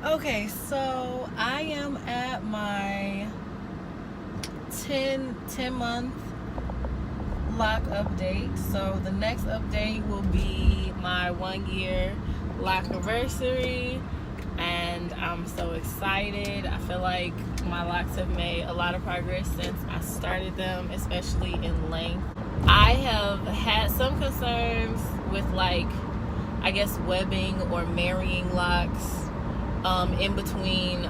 Okay, so I am at my 10 month loc update. So the next update will be my 1 year loc anniversary, and I'm so excited. I feel like my locks have made a lot of progress since I started them, especially in length. I have had some concerns with, like, I guess webbing or marrying locks in between.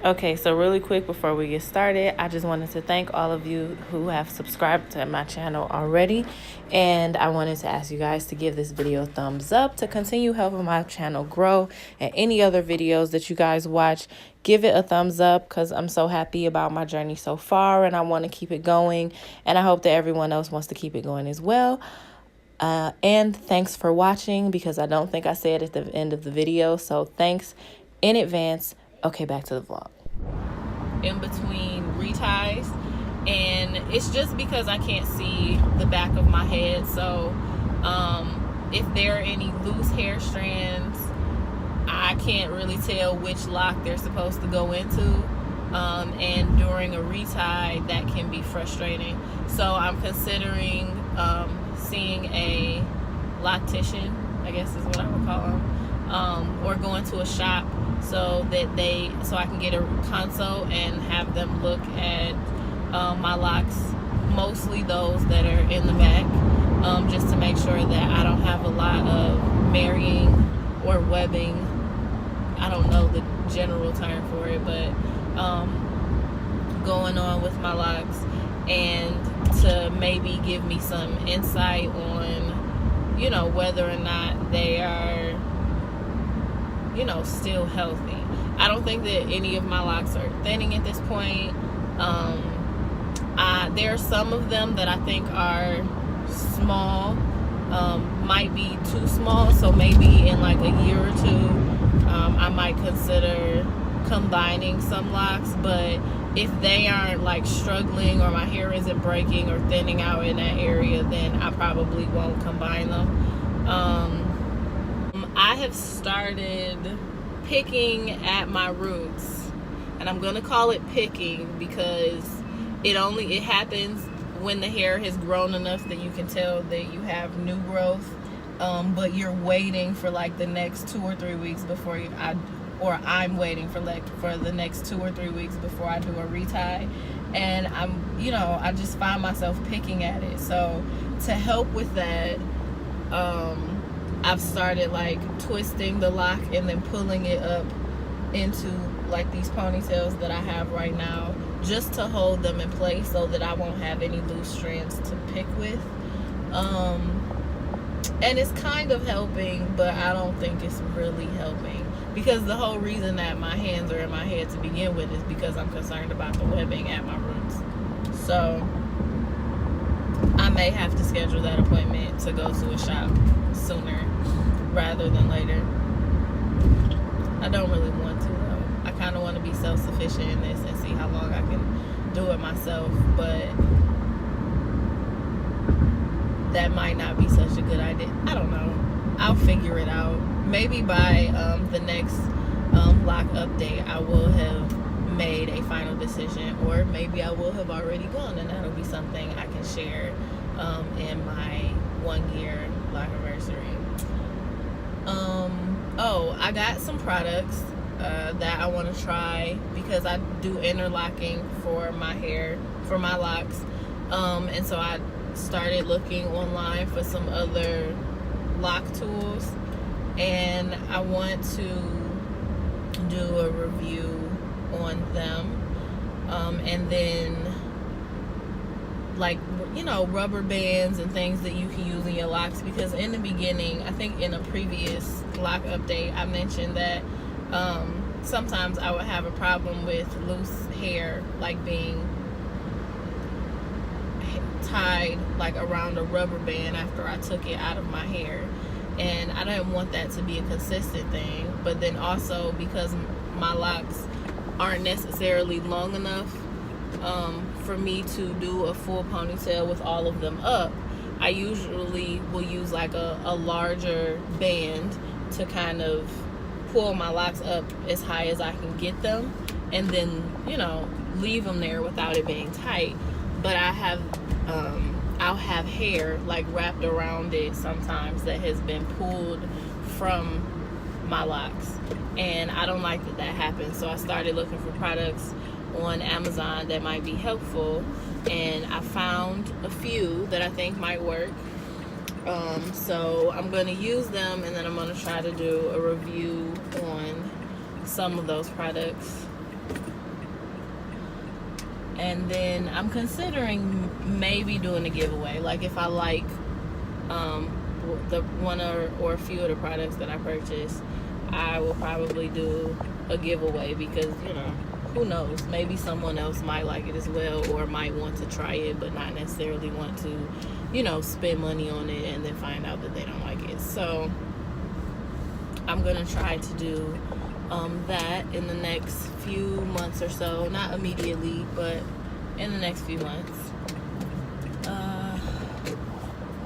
Okay, so really quick before we get started, I just wanted to thank all of you who have subscribed to my channel already, and I wanted to ask you guys to give this video a thumbs up to continue helping my channel grow. And any other videos that you guys watch, give it a thumbs up, because I'm so happy about my journey so far and I want to keep it going, and I hope that everyone else wants to keep it going as well. And thanks for watching, because I don't think I said at the end of the video, so thanks in advance. Okay, back to the vlog. In between reties, and it's just because I can't see the back of my head, so if there are any loose hair strands, I can't really tell which loc they're supposed to go into, and during a retie that can be frustrating. So I'm considering seeing a loctician, I guess is what I would call them, or going to a shop so I can get a consult and have them look at my locks, mostly those that are in the back, just to make sure that I don't have a lot of marrying or webbing. I don't know the general term for it, but going on with my locks, and to maybe give me some insight on, you know, whether or not they are, you know, still healthy. I don't think that any of my locks are thinning at this point. There are some of them that I think are small, might be too small, so maybe in like a year or two I might consider combining some locks. But if they aren't like struggling, or my hair isn't breaking or thinning out in that area, then I probably won't combine them. I have started picking at my roots, and I'm gonna call it picking because it happens when the hair has grown enough that you can tell that you have new growth, but you're waiting for like the next 2 or 3 weeks before I'm waiting for the next 2 or 3 weeks before I do a retie, and I just find myself picking at it. So to help with that, I've started like twisting the loc and then pulling it up into like these ponytails that I have right now, just to hold them in place so that I won't have any loose strands to pick with. And it's kind of helping, but I don't think it's really helping, because the whole reason that my hands are in my head to begin with is because I'm concerned about the webbing at my roots. So I may have to schedule that appointment to go to a shop sooner rather than later. I don't really want to, though. I kind of want to be self-sufficient in this and see how long I can do it myself, but that might not be such a good idea. I don't know. I'll figure it out. Maybe by the next loc update I will have made a final decision, or maybe I will have already gone, and that'll be something I can share in my 1 year loc anniversary. I got some products that I want to try, because I do interlocking for my hair, for my locks, and so I started looking online for some other loc tools, and I want to do a review on them, and then like, you know, rubber bands and things that you can use in your locks, because in the beginning, I think in a previous loc update, I mentioned that sometimes I would have a problem with loose hair, like being tied like around a rubber band after I took it out of my hair, and I didn't want that to be a consistent thing. But then also, because my locks aren't necessarily long enough for me to do a full ponytail with all of them up, I usually will use like a larger band to kind of pull my locks up as high as I can get them, and then, you know, leave them there without it being tight. But I have I'll have hair like wrapped around it sometimes that has been pulled from my locks, and I don't like that happens. So I started looking for products on Amazon that might be helpful, and I found a few that I think might work. So I'm going to use them, and then I'm going to try to do a review on some of those products. And then I'm considering maybe doing a giveaway. Like if I like the one or a few of the products that I purchased, I will probably do a giveaway, because, you know, who knows, maybe someone else might like it as well, or might want to try it but not necessarily want to, you know, spend money on it and then find out that they don't like it. So I'm gonna try to do that in the next few months or so. Not immediately, but in the next few months.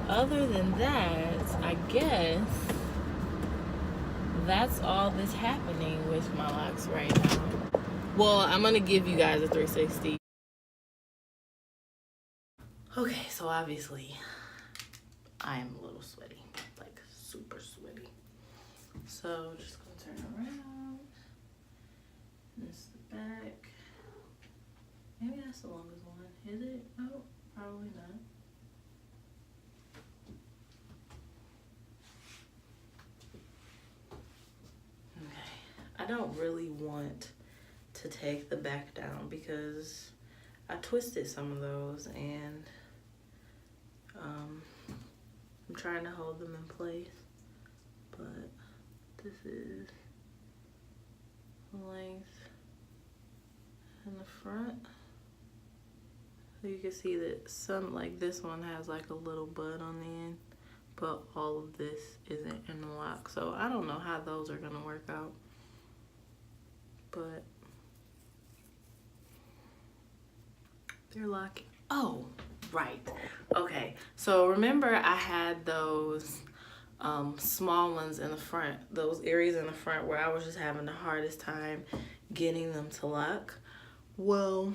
Other than that, I guess that's all that's happening with my locks right now. Well, I'm gonna give you guys a 360. Okay, so obviously I am a little sweaty, like super sweaty. So just gonna turn around. This is the back. Maybe that's the longest one. Is it? Oh, probably not. Okay, I don't really want to take the back down because I twisted some of those, and I'm trying to hold them in place, but this is the length in the front. So you can see that some, like this one has like a little bud on the end, but all of this isn't in the lock. So I don't know how those are gonna work out, but they're locking. Oh, right. Okay, so remember I had those small ones in the front, those areas in the front where I was just having the hardest time getting them to lock. Well,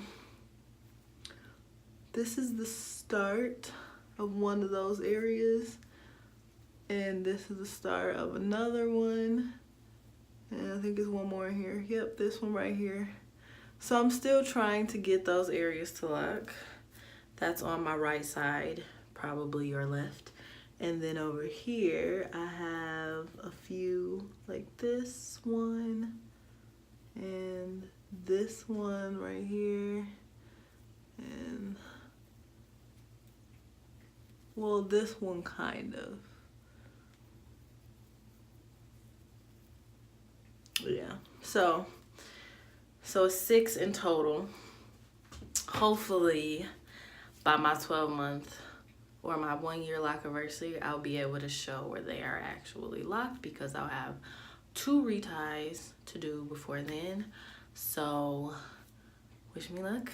this is the start of one of those areas, and this is the start of another one, and I think there's one more in here. Yep, this one right here. So I'm still trying to get those areas to lock. That's on my right side, probably your left. And then over here, I have a few, like this one, and this one right here, and well, this one kind of. Yeah, so it's 6 in total. Hopefully by my 12-month or my 1-year lock anniversary, I'll be able to show where they are actually locked, because I'll have 2 reties to do before then. So wish me luck.